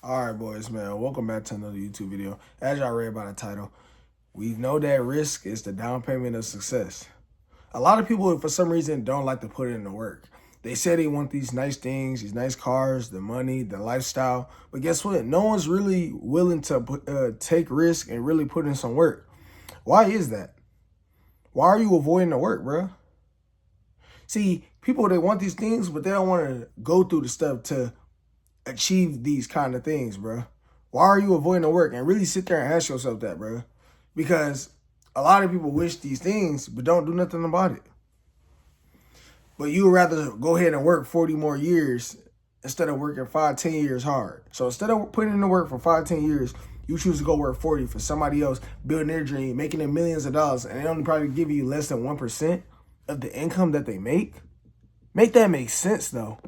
All right, boys, man. Welcome back to another YouTube video. As y'all read by the title, we know that risk is the down payment of success. A lot of people, for some reason, don't like to put in the work. They say they want these nice things, these nice cars, the money, the lifestyle. But guess what? No one's really willing to take risk and really put in some work. Why is that? Why are you avoiding the work, bro? See, people, they want these things, but they don't want to go through the stuff to achieve these kind of things, bro. Why are you avoiding the work? And really sit there and ask yourself that, bro. Because a lot of people wish these things, but don't do nothing about it. But you would rather go ahead and work 40 more years instead of working 5-10 years hard. So instead of putting in the work for 5-10 years, you choose to go work 40 for somebody else, building their dream, making them millions of dollars, and they only probably give you less than 1% of the income that they make. Make that make sense, though.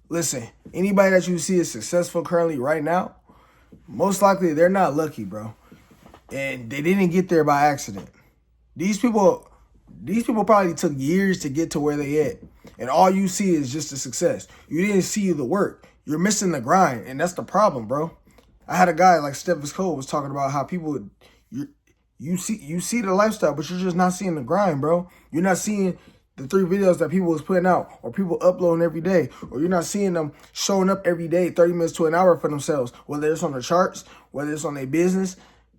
Listen, anybody that you see is successful currently right now, most likely they're not lucky, bro. And they didn't get there by accident. These people probably took years to get to where they at. And all you see is just the success. You didn't see the work. You're missing the grind. And that's the problem, bro. I had a guy like Stephen Cole was talking about how people, you see the lifestyle, but you're just not seeing the grind, bro. You're not seeing the 3 videos that people was putting out, or people uploading every day, or you're not seeing them showing up every day, 30 minutes to an hour for themselves, whether it's on the charts, whether it's on their business,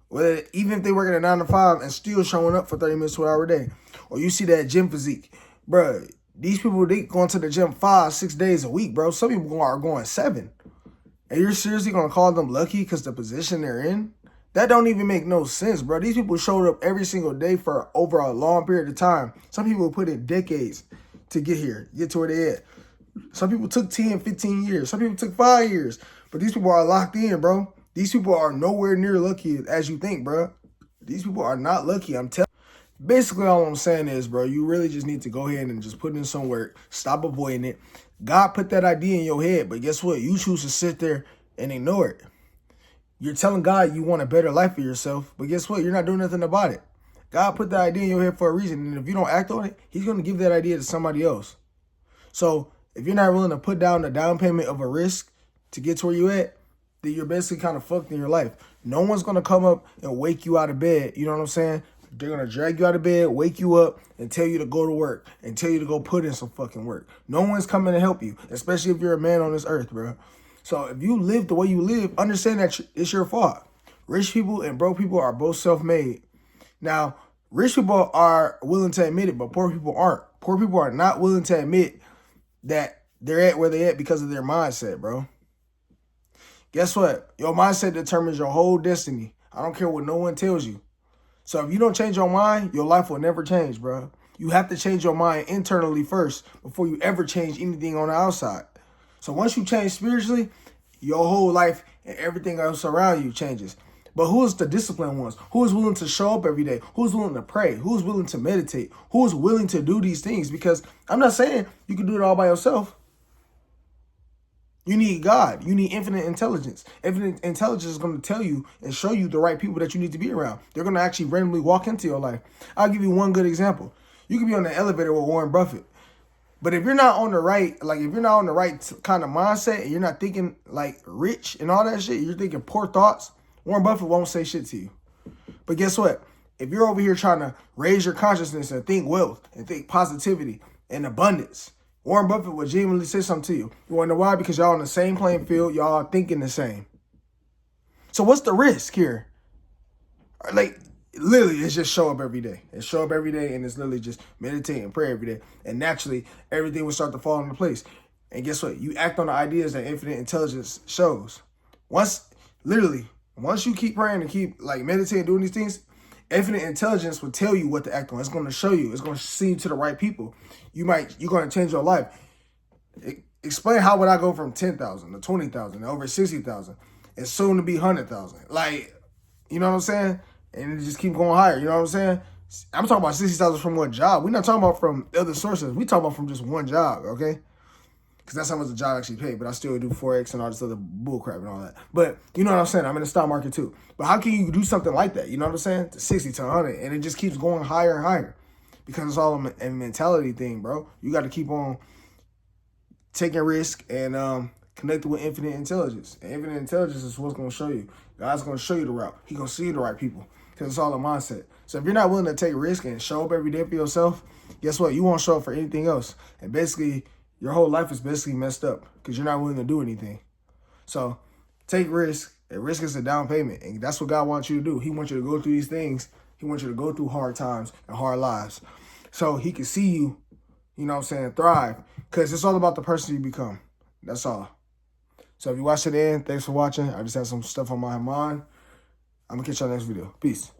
whether even if they're working a 9 to 5 and still showing up for 30 minutes to an hour a day. Or you see that gym physique. Bro, these people, they going to the gym 5-6 days a week, bro. Some people are going 7. And you're seriously going to call them lucky because the position they're in? That don't even make no sense, bro. These people showed up every single day for over a long period of time. Some people put in decades to get here, get to where they at. Some people took 10, 15 years. Some people took 5 years. But these people are locked in, bro. These people are nowhere near lucky as you think, bro. These people are not lucky, I'm telling you. Basically, all I'm saying is, bro, you really just need to go ahead and just put in some work. Stop avoiding it. God put that idea in your head, but guess what? You choose to sit there and ignore it. You're telling God you want a better life for yourself, but guess what? You're not doing nothing about it. God put that idea in your head for a reason, and if you don't act on it, he's going to give that idea to somebody else. So if you're not willing to put down the down payment of a risk to get to where you at, then you're basically kind of fucked in your life. No one's going to come up and wake you out of bed. You know what I'm saying? They're going to drag you out of bed, wake you up, and tell you to go to work, and tell you to go put in some fucking work. No one's coming to help you, especially if you're a man on this earth, bro. So if you live the way you live, understand that it's your fault. Rich people and broke people are both self-made. Now, rich people are willing to admit it, but poor people aren't. Poor people are not willing to admit that they're at where they're at because of their mindset, bro. Guess what? Your mindset determines your whole destiny. I don't care what no one tells you. So if you don't change your mind, your life will never change, bro. You have to change your mind internally first before you ever change anything on the outside. So once you change spiritually, your whole life and everything else around you changes. But who is the disciplined ones? Who is willing to show up every day? Who's willing to pray? Who's willing to meditate? Who is willing to do these things? Because I'm not saying you can do it all by yourself. You need God. You need infinite intelligence. Infinite intelligence is going to tell you and show you the right people that you need to be around. They're going to actually randomly walk into your life. I'll give you one good example. You can be on the elevator with Warren Buffett. But if you're not on the right, if you're not on the right kind of mindset and you're not thinking like rich and all that shit, you're thinking poor thoughts, Warren Buffett won't say shit to you. But guess what? If you're over here trying to raise your consciousness and think wealth and think positivity and abundance, Warren Buffett will genuinely say something to you. You want to know why? Because y'all on the same playing field. Y'all are thinking the same. So what's the risk here? Literally, it's just show up every day. It's show up every day, and it's literally just meditate and pray every day. And naturally, everything will start to fall into place. And guess what? You act on the ideas that infinite intelligence shows. Once you keep praying and keep meditating, doing these things, infinite intelligence will tell you what to act on. It's going to show you. It's going to see you to the right people. You're going to change your life. Explain how would I go from 10,000 to 20,000 to over 60,000 and soon to be 100,000. You know what I'm saying? And it just keep going higher. You know what I'm saying? I'm talking about 60,000 from one job. We're not talking about from other sources. We talking about from just one job, okay? Because that's how much the job actually paid. But I still do Forex and all this other bullcrap and all that. But you know what I'm saying? I'm in the stock market too. But how can you do something like that? You know what I'm saying? To 60 to 100. And it just keeps going higher and higher. Because it's all a mentality thing, bro. You got to keep on taking risk and connected with infinite intelligence. And infinite intelligence is what's going to show you. God's going to show you the route. He's going to see you the right people because it's all a mindset. So if you're not willing to take risk and show up every day for yourself, guess what? You won't show up for anything else. And basically, your whole life is basically messed up because you're not willing to do anything. So take risk. And risk is a down payment. And that's what God wants you to do. He wants you to go through these things. He wants you to go through hard times and hard lives so he can see you, you know what I'm saying, thrive. Because it's all about the person you become. That's all. So if you watch it in, thanks for watching. I just had some stuff on my mind. I'm going to catch y'all next video. Peace.